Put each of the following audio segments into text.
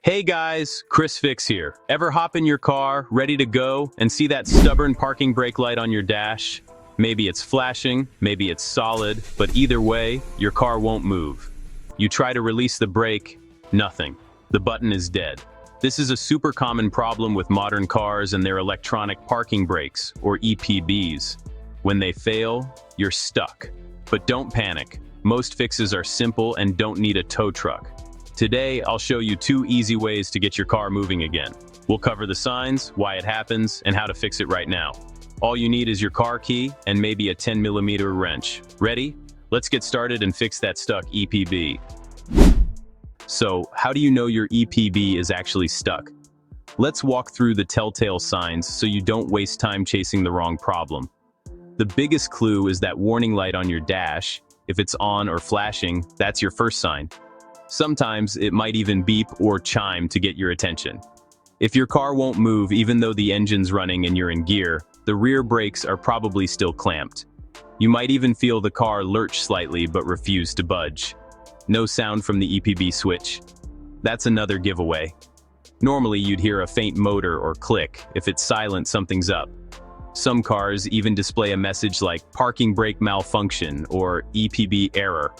Hey guys, Chris Fix here. Ever hop in your car, ready to go, and see that stubborn parking brake light on your dash? Maybe it's flashing, maybe it's solid, but either way, your car won't move. You try to release the brake, nothing. The button is dead. This is a super common problem with modern cars and their electronic parking brakes, or EPBs. When they fail, you're stuck. But don't panic. Most fixes are simple and don't need a tow truck. Today, I'll show you 2 easy ways to get your car moving again. We'll cover the signs, why it happens, and how to fix it right now. All you need is your car key and maybe a 10mm wrench. Ready? Let's get started and fix that stuck EPB. So, how do you know your EPB is actually stuck? Let's walk through the telltale signs so you don't waste time chasing the wrong problem. The biggest clue is that warning light on your dash. If it's on or flashing, that's your first sign. Sometimes it might even beep or chime to get your attention. If your car won't move even though the engine's running and you're in gear, the rear brakes are probably still clamped. You might even feel the car lurch slightly but refuse to budge. No sound from the EPB switch. That's another giveaway. Normally you'd hear a faint motor or click. If it's silent, something's up. Some cars even display a message like parking brake malfunction or EPB error.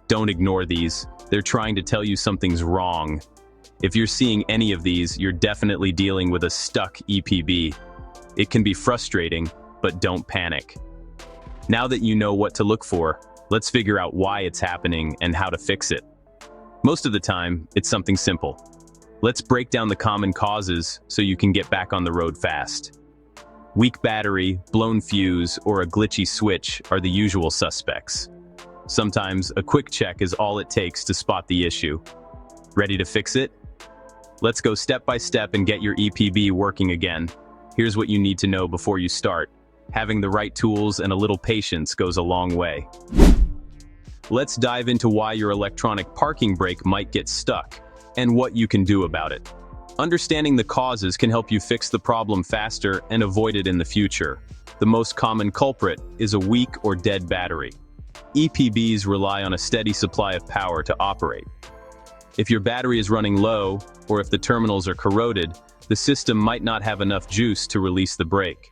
Don't ignore these. They're trying to tell you something's wrong. If you're seeing any of these, you're definitely dealing with a stuck EPB. It can be frustrating, but don't panic. Now that you know what to look for, let's figure out why it's happening and how to fix it. Most of the time, it's something simple. Let's break down the common causes so you can get back on the road fast. Weak battery, blown fuse, or a glitchy switch are the usual suspects. Sometimes a quick check is all it takes to spot the issue. Ready to fix it? Let's go step by step and get your EPB working again. Here's what you need to know before you start. Having the right tools and a little patience goes a long way. Let's dive into why your electronic parking brake might get stuck and what you can do about it. Understanding the causes can help you fix the problem faster and avoid it in the future. The most common culprit is a weak or dead battery. EPBs rely on a steady supply of power to operate. If your battery is running low, or if the terminals are corroded, the system might not have enough juice to release the brake.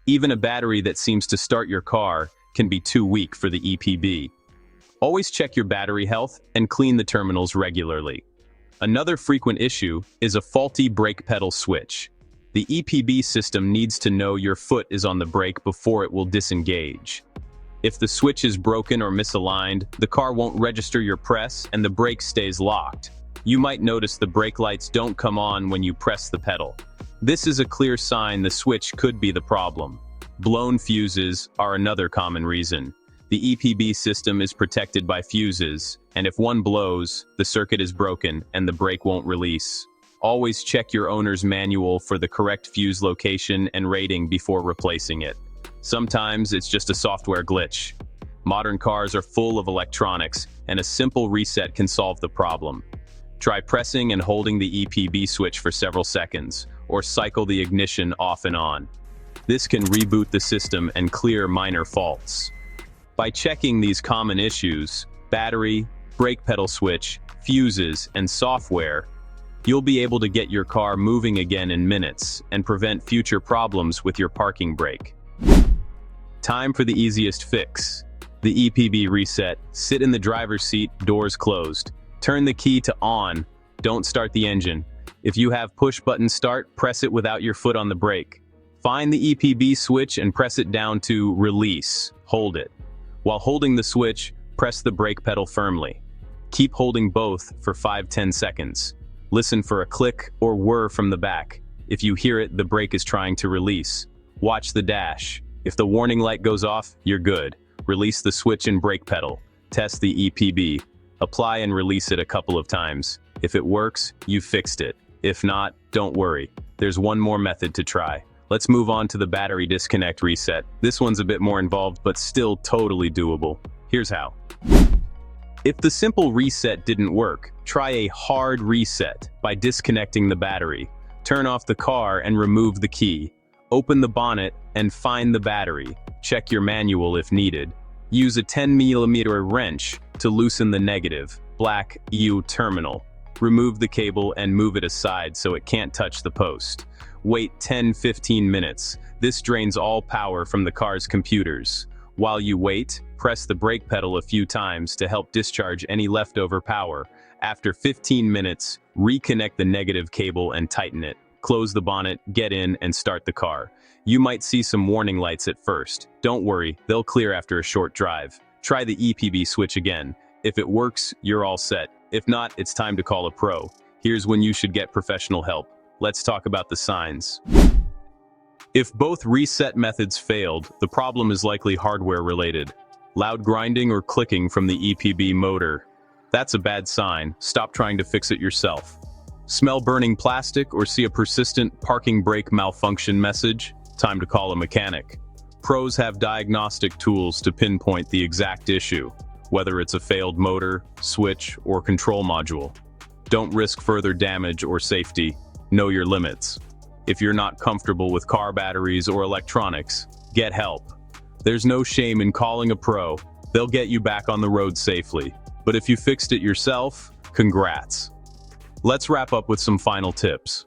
Even a battery that seems to start your car can be too weak for the EPB. Always check your battery health and clean the terminals regularly. Another frequent issue is a faulty brake pedal switch. The EPB system needs to know your foot is on the brake before it will disengage. If the switch is broken or misaligned, the car won't register your press and the brake stays locked. You might notice the brake lights don't come on when you press the pedal. This is a clear sign the switch could be the problem. Blown fuses are another common reason. The EPB system is protected by fuses, and if one blows, the circuit is broken and the brake won't release. Always check your owner's manual for the correct fuse location and rating before replacing it. Sometimes it's just a software glitch. Modern cars are full of electronics, and a simple reset can solve the problem. Try pressing and holding the EPB switch for several seconds, or cycle the ignition off and on. This can reboot the system and clear minor faults. By checking these common issues, battery, brake pedal switch, fuses, and software, you'll be able to get your car moving again in minutes and prevent future problems with your parking brake. Time for the easiest fix. The EPB reset. Sit in the driver's seat, doors closed. Turn the key to on. Don't start the engine. If you have push button start, press it without your foot on the brake. Find the EPB switch and press it down to release. Hold it. While holding the switch, press the brake pedal firmly. Keep holding both for 5-10 seconds. Listen for a click or whir from the back. If you hear it, the brake is trying to release. Watch the dash. If the warning light goes off, you're good. Release the switch and brake pedal. Test the EPB. Apply and release it a couple of times. If it works, you've fixed it. If not, don't worry. There's one more method to try. Let's move on to the battery disconnect reset. This one's a bit more involved, but still totally doable. Here's how. If the simple reset didn't work, try a hard reset by disconnecting the battery. Turn off the car and remove the key. Open the bonnet and find the battery. Check your manual if needed. Use a 10mm wrench to loosen the negative, black U terminal. remove the cable and move it aside so it can't touch the post. Wait 10-15 minutes. This drains all power from the car's computers. While you wait, press the brake pedal a few times to help discharge any leftover power. After 15 minutes, reconnect the negative cable and tighten it. Close the bonnet, get in, and start the car. You might see some warning lights at first. Don't worry, they'll clear after a short drive. Try the EPB switch again. If it works, you're all set. If not, it's time to call a pro. Here's when you should get professional help. Let's talk about the signs. If both reset methods failed, the problem is likely hardware-related. Loud grinding or clicking from the EPB motor. That's a bad sign. Stop trying to fix it yourself. Smell burning plastic or see a persistent parking brake malfunction message? Time to call a mechanic. Pros have diagnostic tools to pinpoint the exact issue, whether it's a failed motor, switch, or control module. Don't risk further damage or safety. Know your limits. If you're not comfortable with car batteries or electronics, get help. There's no shame in calling a pro. They'll get you back on the road safely. But if you fixed it yourself, congrats. Let's wrap up with some final tips.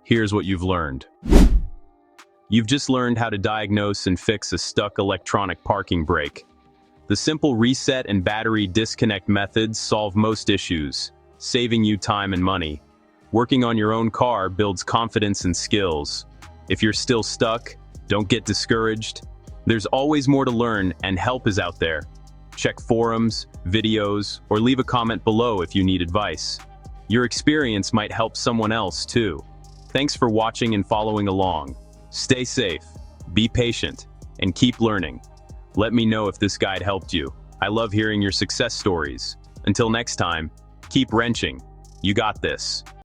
Here's what you've learned. You've just learned how to diagnose and fix a stuck electronic parking brake. The simple reset and battery disconnect methods solve most issues, saving you time and money. Working on your own car builds confidence and skills. If you're still stuck, don't get discouraged. There's always more to learn, and help is out there. Check forums, videos, or leave a comment below if you need advice. Your experience might help someone else too. Thanks for watching and following along. Stay safe, be patient, and keep learning. Let me know if this guide helped you. I love hearing your success stories. Until next time, keep wrenching. You got this.